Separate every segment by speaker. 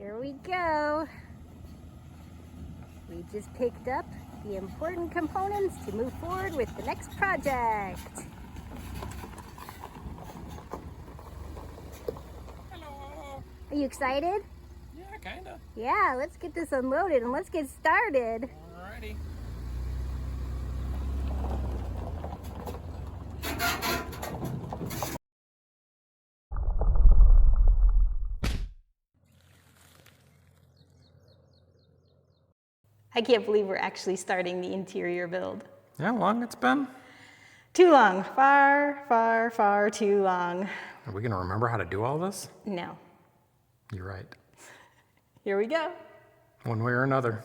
Speaker 1: Here we go. We just picked up the important components to move forward with the next project.
Speaker 2: Hello.
Speaker 1: Are you excited?
Speaker 2: Yeah, kinda.
Speaker 1: Yeah, let's get this unloaded and let's get started.
Speaker 2: Alrighty.
Speaker 1: I can't believe we're actually starting the interior build.
Speaker 2: Yeah, how long it's been?
Speaker 1: Too long. Far, far, far too long.
Speaker 2: Are we gonna remember how to do all this?
Speaker 1: No.
Speaker 2: You're right.
Speaker 1: Here we go.
Speaker 2: One way or another.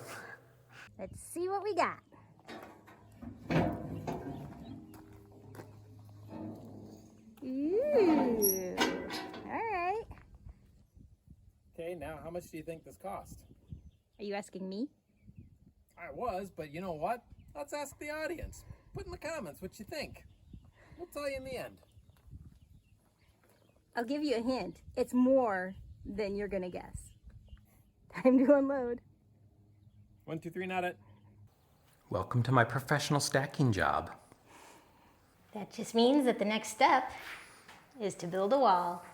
Speaker 1: Let's see what we got. Ooh. All right.
Speaker 2: Okay, now how much do you think this cost?
Speaker 1: Are you asking me?
Speaker 2: I was, but you know what? Let's ask the audience. Put in the comments what you think. We'll tell you in the end.
Speaker 1: I'll give you a hint. It's more than you're gonna guess. Time to unload.
Speaker 2: 1, 2, 3, not it. Welcome to my professional stacking job.
Speaker 1: That just means that the next step is to build a wall.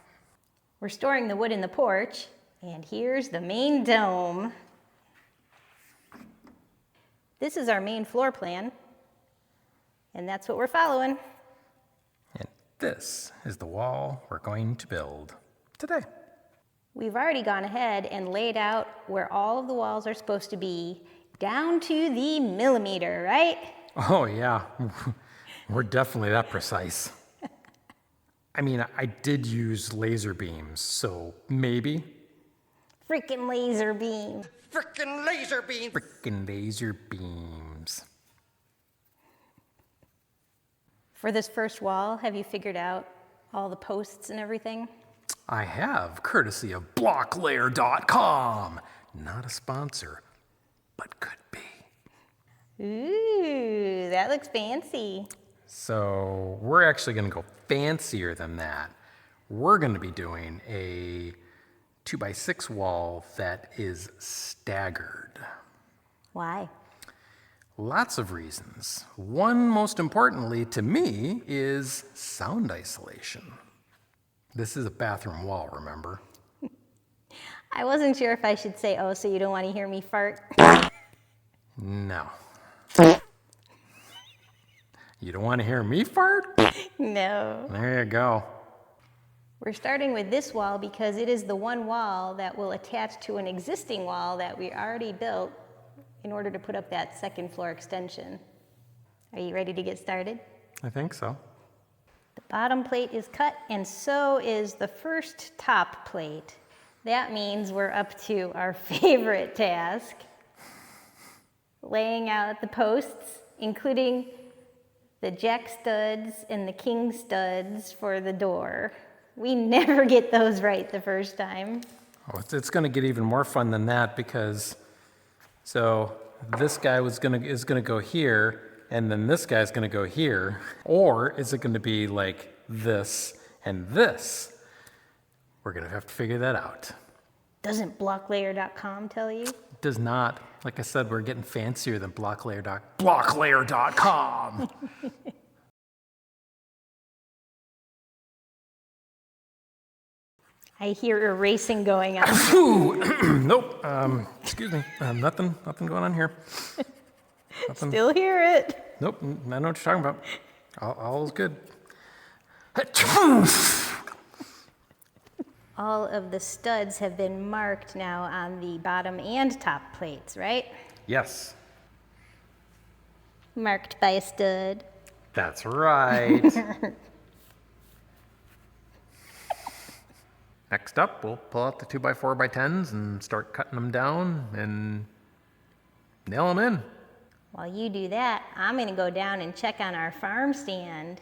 Speaker 1: We're storing the wood in the porch, and here's the main dome. This is our main floor plan, and that's what we're following.
Speaker 2: And this is the wall we're going to build today.
Speaker 1: We've already gone ahead and laid out where all of the walls are supposed to be, down to the millimeter, right?
Speaker 2: Oh yeah, we're definitely that precise. I mean, I did use laser beams, so maybe.
Speaker 1: Freaking laser beam.
Speaker 3: Frickin' laser beam!
Speaker 2: Frickin' laser beams.
Speaker 1: For this first wall, have you figured out all the posts and everything?
Speaker 2: I have, courtesy of blocklayer.com. Not a sponsor, but could be.
Speaker 1: Ooh, that looks fancy.
Speaker 2: So we're actually gonna go fancier than that. We're gonna be doing a 2x6 wall that is staggered.
Speaker 1: Why?
Speaker 2: Lots of reasons. One, most importantly to me, is sound isolation. This is a bathroom wall, remember?
Speaker 1: I wasn't sure if I should say, oh, so you don't want to hear me fart?
Speaker 2: No. You don't want to hear me fart?
Speaker 1: No.
Speaker 2: There you go.
Speaker 1: We're starting with this wall because it is the one wall that will attach to an existing wall that we already built in order to put up that second floor extension. Are you ready to get started?
Speaker 2: I think so.
Speaker 1: The bottom plate is cut, and so is the first top plate. That means we're up to our favorite task, laying out the posts, including the jack studs and the king studs for the door. We never get those right the first time.
Speaker 2: Oh, it's going to get even more fun than that because, so this guy is going to go here, and then this guy's going to go here, or is it going to be like this and this? We're going to have to figure that out.
Speaker 1: Doesn't blocklayer.com tell you?
Speaker 2: It does not. Like I said, we're getting fancier than blocklayer.com.
Speaker 1: I hear erasing going on.
Speaker 2: Nope. Excuse me. Nothing going on here. Nothing.
Speaker 1: Still hear it.
Speaker 2: Nope. I know what you're talking about. All is good.
Speaker 1: All of the studs have been marked now on the bottom and top plates, right?
Speaker 2: Yes.
Speaker 1: Marked by a stud.
Speaker 2: That's right. Next up, we'll pull out the 2x4x10s and start cutting them down and nail them in.
Speaker 1: While you do that, I'm gonna go down and check on our farm stand.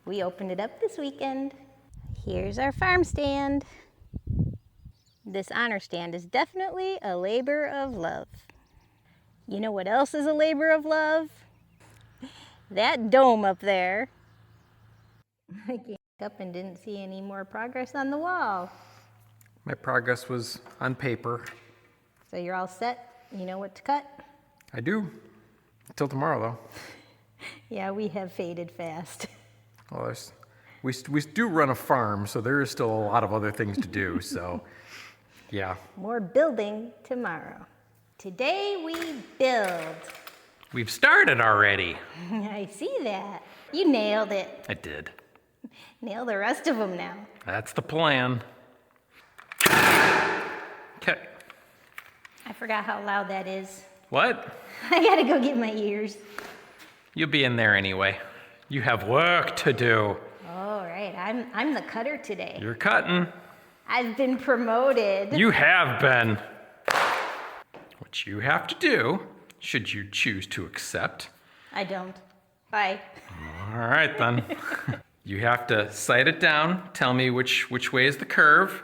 Speaker 1: We opened it up this weekend. Here's our farm stand. This honor stand is definitely a labor of love. You know what else is a labor of love? That dome up there. I came up and didn't see any more progress on the wall.
Speaker 2: My progress was on paper.
Speaker 1: So you're all set? You know what to cut?
Speaker 2: I do. Until tomorrow, though.
Speaker 1: Yeah, we have faded fast.
Speaker 2: Well, we do run a farm, so there is still a lot of other things to do, so yeah.
Speaker 1: More building tomorrow. Today we build.
Speaker 2: We've started already.
Speaker 1: I see that. You nailed it.
Speaker 2: I did.
Speaker 1: Nail the rest of them now.
Speaker 2: That's the plan. Okay.
Speaker 1: I forgot how loud that is.
Speaker 2: What?
Speaker 1: I gotta go get my ears.
Speaker 2: You'll be in there anyway. You have work to do.
Speaker 1: All right, I'm the cutter today.
Speaker 2: You're cutting.
Speaker 1: I've been promoted.
Speaker 2: You have been. What you have to do, should you choose to accept.
Speaker 1: I don't. Bye.
Speaker 2: All right then. You have to sight it down, tell me which way is the curve.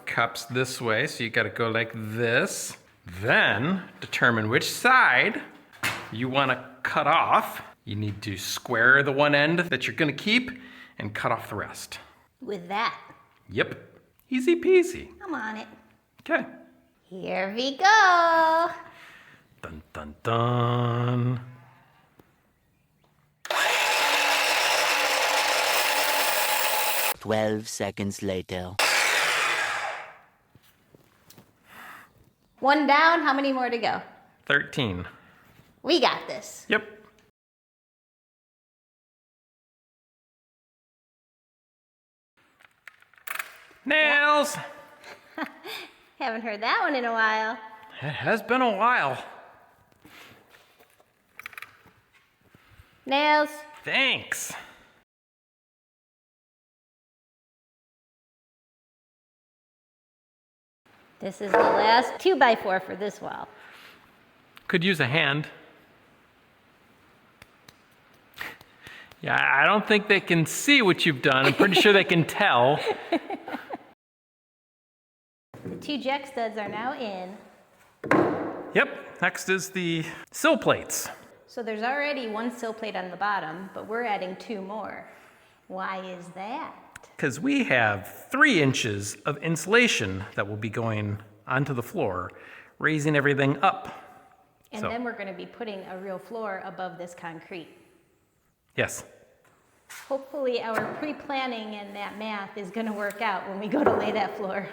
Speaker 2: Cups this way, so you gotta go like this. Then, determine which side you wanna cut off. You need to square the one end that you're gonna keep and cut off the rest.
Speaker 1: With that,
Speaker 2: Yep, easy peasy.
Speaker 1: I'm on it.
Speaker 2: Okay.
Speaker 1: Here we go.
Speaker 2: Dun dun dun.
Speaker 4: "12 seconds later."
Speaker 1: One down, how many more to go?
Speaker 2: 13.
Speaker 1: We got this.
Speaker 2: Yep. Nails!
Speaker 1: Haven't heard that one in a while.
Speaker 2: It has been a while.
Speaker 1: Nails.
Speaker 2: Thanks.
Speaker 1: This is the last 2x4 for this wall.
Speaker 2: Could use a hand. Yeah, I don't think they can see what you've done. I'm pretty sure they can tell.
Speaker 1: The 2 jack studs are now in.
Speaker 2: Yep, next is the sill plates.
Speaker 1: So there's already 1 sill plate on the bottom, but we're adding 2 more. Why is that?
Speaker 2: Because we have 3 inches of insulation that will be going onto the floor, raising everything up.
Speaker 1: And then we're going to be putting a real floor above this concrete.
Speaker 2: Yes.
Speaker 1: Hopefully our pre-planning and that math is going to work out when we go to lay that floor.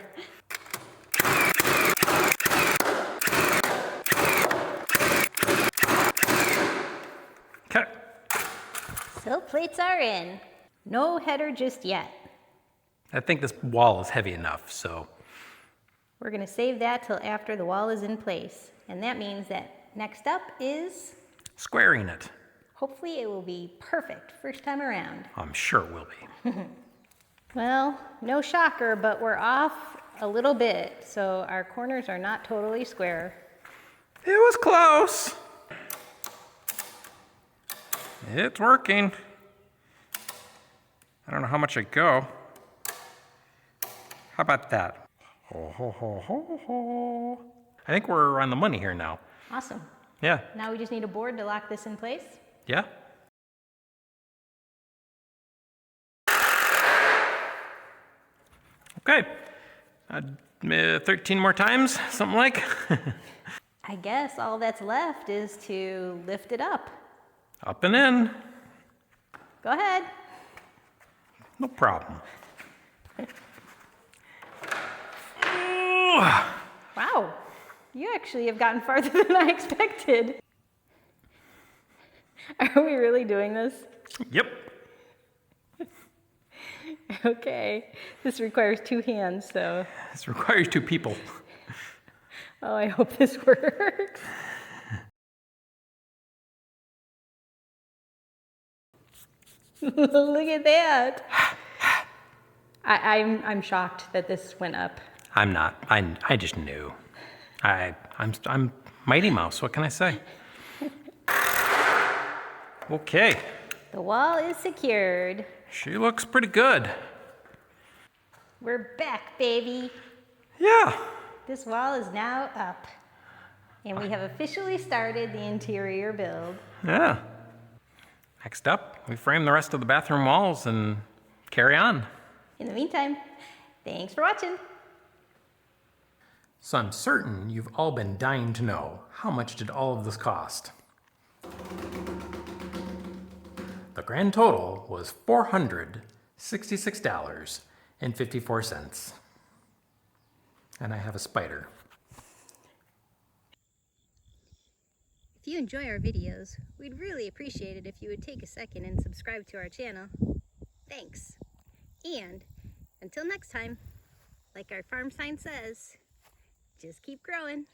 Speaker 2: Okay.
Speaker 1: Sill plates are in. No header just yet.
Speaker 2: I think this wall is heavy enough, so
Speaker 1: We're going to save that till after the wall is in place. And that means that next up is,
Speaker 2: squaring it.
Speaker 1: hopefully it will be perfect first time around.
Speaker 2: I'm sure it will be.
Speaker 1: Well, no shocker, but we're off a little bit, so our corners are not totally square.
Speaker 2: It was close. It's working. I don't know how much I go. How about that? Ho, ho, ho, ho, ho. I think we're on the money here now.
Speaker 1: Awesome.
Speaker 2: Yeah.
Speaker 1: Now we just need a board to lock this in place.
Speaker 2: Yeah? Okay. 13 more times, something like.
Speaker 1: I guess all that's left is to lift it up.
Speaker 2: Up and in.
Speaker 1: Go ahead.
Speaker 2: No problem.
Speaker 1: Wow, you actually have gotten farther than I expected. Are we really doing this?
Speaker 2: Yep.
Speaker 1: Okay, this requires 2 hands, so.
Speaker 2: This requires 2 people.
Speaker 1: Oh, I hope this works. Look at that. I'm shocked that this went up.
Speaker 2: I'm not. I just knew. I'm Mighty Mouse. What can I say? Okay.
Speaker 1: The wall is secured.
Speaker 2: She looks pretty good.
Speaker 1: We're back, baby.
Speaker 2: Yeah.
Speaker 1: This wall is now up. And we have officially started the interior build.
Speaker 2: Yeah. Next up, we frame the rest of the bathroom walls and carry on.
Speaker 1: In the meantime, Thanks for watching.
Speaker 2: So I'm certain you've all been dying to know, how much did all of this cost? The grand total was $466.54. And I have a spider.
Speaker 1: If you enjoy our videos, we'd really appreciate it if you would take a second and subscribe to our channel. Thanks. And until next time, like our farm sign says, just keep growing.